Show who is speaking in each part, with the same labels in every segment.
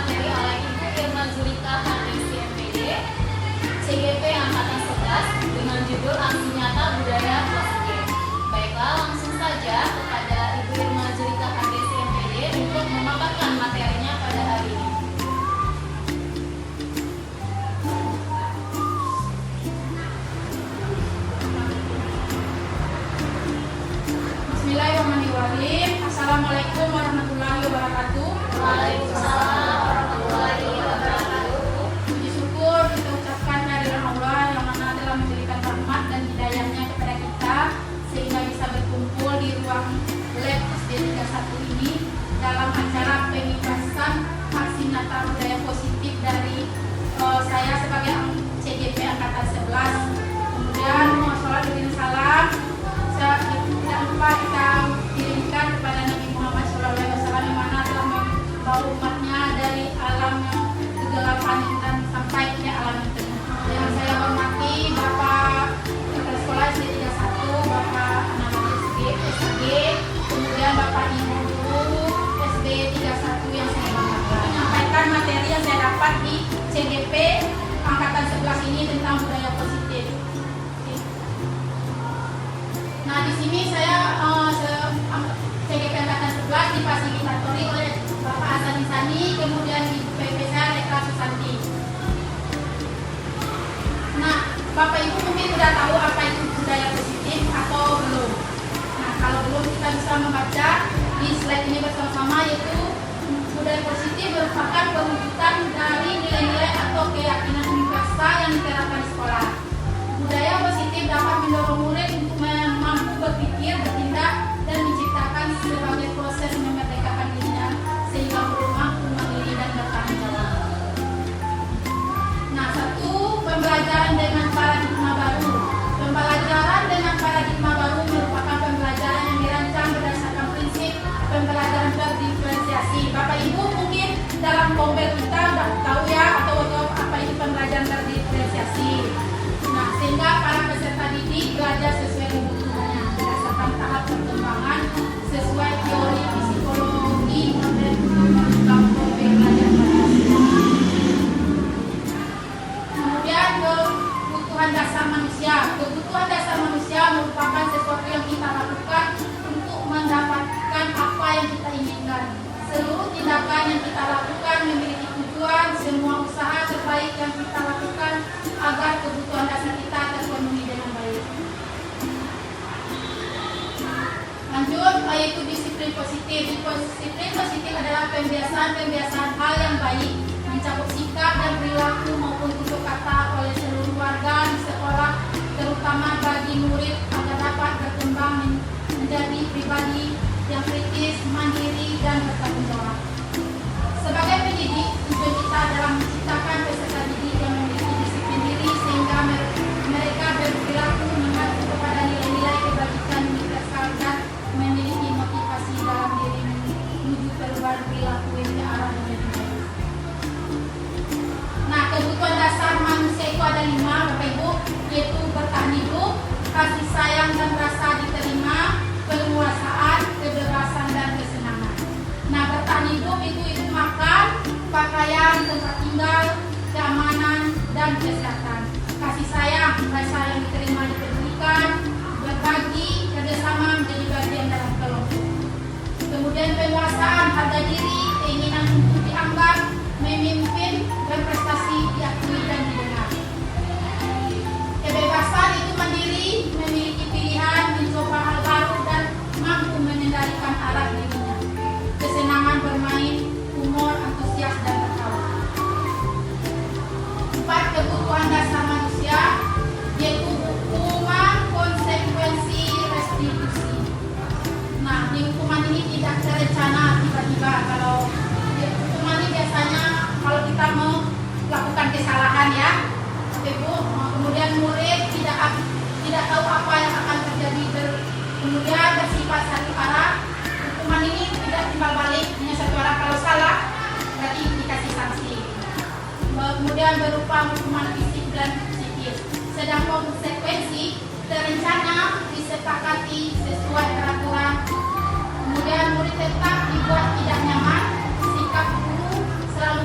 Speaker 1: materi oleh Ibu Irma Zulika HMC MPD CGP Angkatan 11 dengan judul Aksi Nyata Budaya Positif. Baiklah, langsung saja kepada Ibu Irma Zulika HMC MPD untuk memaparkan materinya pada hari ini.
Speaker 2: Bismillahirrahmanirrahim. Assalamualaikum warahmatullahi wabarakatuh.
Speaker 1: Waalaikumsalam warahmatullahi wabarakatuh.
Speaker 2: Puji syukur kita ucapkan kehadiran Allah yang mana telah memberikan rahmat dan hidayahnya kepada kita sehingga bisa berkumpul di ruang lab SD 31 ini dalam acara pembahasan aksi nyata budaya positif dari saya sebagai CGP Angkatan 11. Kemudian sholat dan salam tidak lupa kita kirimkan kepada Nabi Muhammad SAW yang mana telah membawa umatnya dari alam kegelapan dan sampai ke alam yang terang. Yang saya hormati Bapak Kepala Sekolah SD 31, Bapak Ananda SG, kemudian Bapak Ibu Guru SD 31 yang saya banggakan. Menyampaikan materi yang saya dapat di CGP Angkatan 11 ini tentang budaya positif. Nah, di sini saya CGP Angkatan 11 difasilitatori oleh Bapak Hasan Isani, kemudian Ibu PP saya Rekla Susanti. Nah, Bapak Ibu mungkin sudah tahu apa itu budaya positif atau belum. Nah, kalau belum kita bisa membaca di slide ini bersama-sama, yaitu budaya positif merupakan perwujudan dari nilai-nilai atau keyakinan universal yang diterapkan di sekolah. Budaya positif dapat mendorong murid untuk mampu berpikir, bertindak, dan menciptakan sebagai proses memerdekakan dirinya sehingga murid mampu mandiri dan bertanggung jawab. Nah, satu, pembelajaran dengan paradigma baru. Pembelajaran dengan paradigma baru merupakan pembelajaran yang dirancang berdasarkan prinsip pembelajaran berdiferensiasi. Bapak Ibu mungkin dalam kompel kita sudah tahu ya atau apa itu pembelajaran berdiferensiasi. Nah, sehingga para peserta didik belajar sesuai kebutuhannya berdasarkan tahap perkembangan sesuai teori psikologi modern dalam kompel belajar berdiferensiasi. Kemudian kebutuhan dasar manusia. Kebutuhan dasar manusia merupakan sesuatu yang kita lakukan untuk mendapatkan apa yang kita inginkan. Seluruh tindakan yang kita lakukan memiliki tujuan, semua usaha terbaik yang kita lakukan agar kebutuhan dasar kita terpenuhi dengan baik. Lanjut, yaitu disiplin positif. Disiplin positif adalah pembiasaan hal yang baik, mencakup sikap dan perilaku maupun tutur kata oleh seluruh warga di sekolah, terutama bagi murid agar dapat berkembang menjadi pribadi yang kritis, mandiri, dan bertanggung jawab. Sebagai pendidik, tujuan kita adalah menciptakan peserta didik yang memiliki disiplin diri sehingga mereka berperilaku mengacu kepada nilai-nilai kebajikan universal dan memiliki motivasi dalam diri menuju perubahan perilaku yang ke arah yang lebih baik. Nah, kebutuhan dasar manusia itu ada 5, Bapak Ibu, yaitu bertahan hidup, kasih sayang dan rasa diterima, penguasaan, kebebasan dan kesenangan. Nah, bertahan hidup itu makan, pakaian, tempat tinggal, keamanan, dan kesehatan. Kasih sayang, rasa yang diterima dipedulikan, berbagi, kerjasama menjadi bagian dalam kelompok. Kemudian penguasaan, harga diri, keinginan untuk dianggap, memimpin, berprestasi, diakui dan didengar. Kebebasan itu mandiri, memiliki pilihan, mencoba hal baru dan mampu mengendalikan arah dirinya. Kesenangan bermain, humor, antusias dan tertawa. 4, kebutuhan dasar manusia, yaitu hukuman, konsekuensi, restitusi. Nah, di hukuman ini tidak terencana tiba-tiba. Kalau hukuman ini biasanya kalau kita mau melakukan kesalahan ya, Ibu, kemudian murid tidak tahu apa yang akan terjadi, kemudian bersifat satu arah. Hukuman ini tidak timbal balik, hanya satu arah. Kalau salah berarti dikasih sanksi. Kemudian berupa hukuman fisik dan psikis. Sedang konsekuensi terencana, disepakati sesuai peraturan. Kemudian murid tetap dibuat tidak nyaman, sikap guru selalu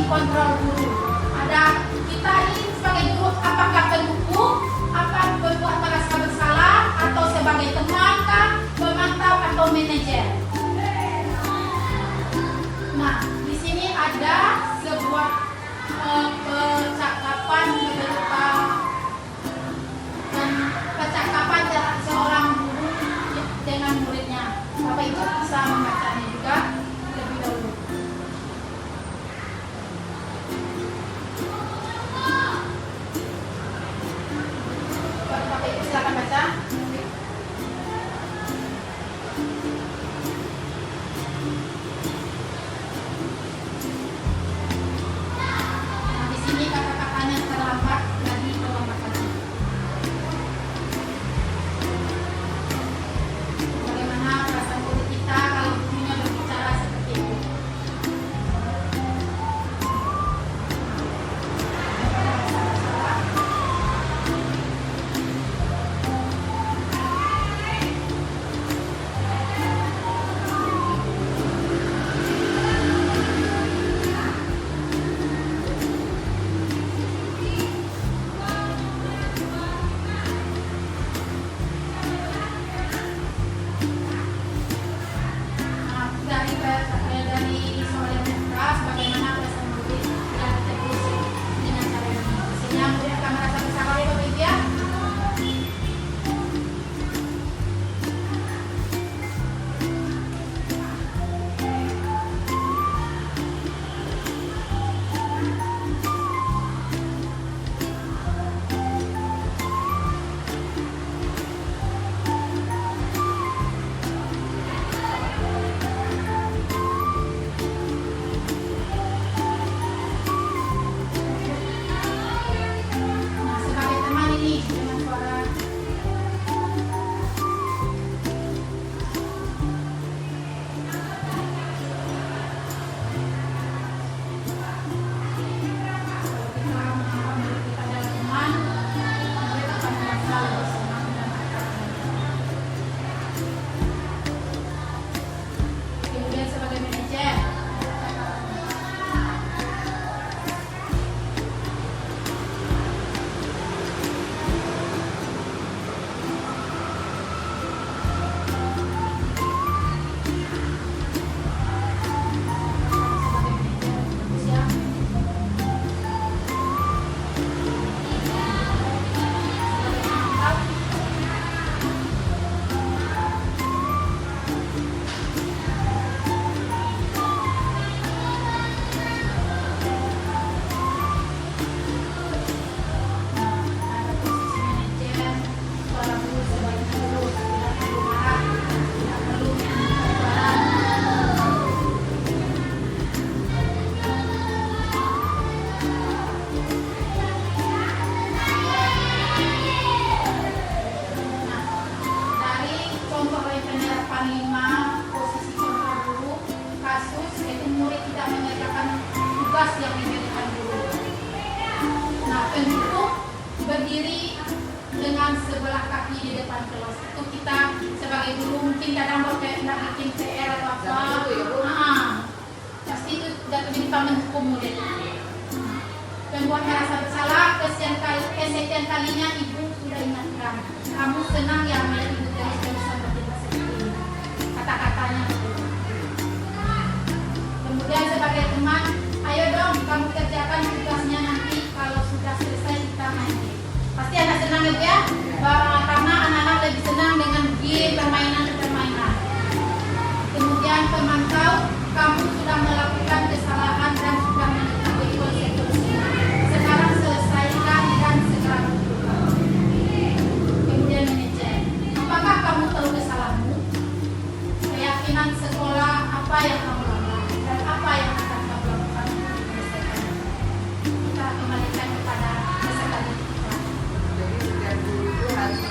Speaker 2: kontrol guru. Ada kita ini sebagai guru, apakah pendukung, apa pembuat merasa bersalah, atau sebagai teman kah, pemantau atau manajer. Nah, di sini ada sebuah percakapan berupa percakapan seorang guru dengan muridnya. Bapak Ibu bisa membacanya juga lebih dahulu. Bapak Ibu silakan baca. Nah, di sini kata-katanya terlambat lagi perlambatannya. Bagaimana perasaan murid kita kalau gurunya berbicara seperti itu? Nah, dari soal yang keras, bagaimana perasaan murid yang terus dengan cara ini? Sehingga murid akan merasa bersalah ya Bapak Ibu ya. Nah, sebagai teman ini dengan suara kalau kita menganggap diri kita adalah teman, murid akan merasa lebih senang dan akrab. Kemudian sebagai manajer, pada posisi manajer, seorang guru sebaiknya lurus, tidak perlu marah, tidak perlu meninggikan suara. Nah, dari contoh penerapan 5 posisi kontrol guru, kasus yaitu murid tidak mengerjakan tugas yang diberikan guru. Nah, pendukung berdiri dengan sebelah kaki di depan kelas. Itu kita sebagai guru mungkin kadang nak bikin PR atau apa. Pasti itu jatuh jadi mendukung murid. Pembuat merasa bersalah, kesekian kalinya ibu sudah ingatkan. Kamu senang ya melihat ibu terus-terusan bertindak seperti ini. Kata-katanya begitu. Kemudian sebagai teman, ayo dong kamu kerjakan tugasnya nanti kalau sudah selesai kita main game. Pasti anak senang ya Bu ya? Karena anak-anak lebih senang dengan game, permainan. Kemudian pemantau, kamu sudah melakukan kesalahan dan sudah mengetahui konsekuensinya. Sekarang selesaikan dan segera berubah. Kemudian manajer, apakah kamu tahu kesalahanmu? Keyakinan sekolah apa yang kamu langgar dan apa yang akan kamu lakukan untuk menyelesaikannya? Kita kembalikan kepada kesadaran kita.
Speaker 3: Jadi setiap guru itu harus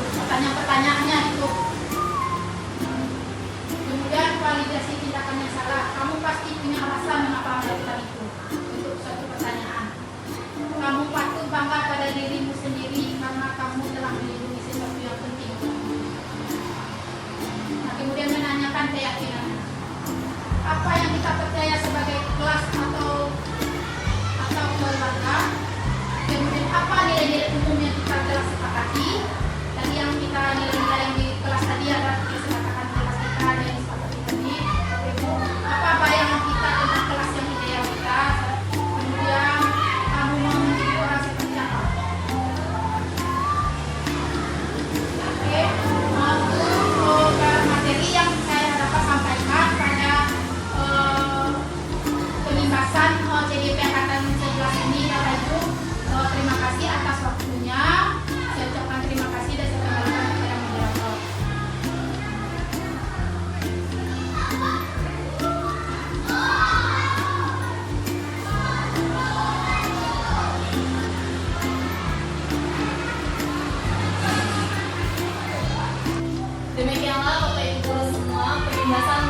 Speaker 2: pertanyaan-pertanyaannya itu. Kemudian validasi tindakan yang salah. Kamu pasti punya alasan mengapa melakukan itu untuk suatu pertanyaan. Kamu patut bangga pada dirimu sendiri karena kamu telah melindungi sesuatu yang penting. Nah, kemudian menanyakan keyakinan. Apa yang kita percaya sebagai kelas atau keluarga? Kemudian apa nilai-nilai umum yang kita telah sepakati? Tadi yang kita nilai-nilai yang di kelas tadi adalah kesepakatan kelas kita dan disepakati tadi. Apa bayangan kita tentang kelas yang ideal kita? Kemudian kamu mau menjadi orang seperti apa? Oke, untuk materi yang saya dapat sampaikan pada penindasan CDP Angkatan 11 ini, Bapak Ibu. Terima kasih atas waktunya. Saya ucapkan terima kasih dan saya kembalikan kepada moderator.
Speaker 1: Demikianlah Bapak Ibu guru semua penindasan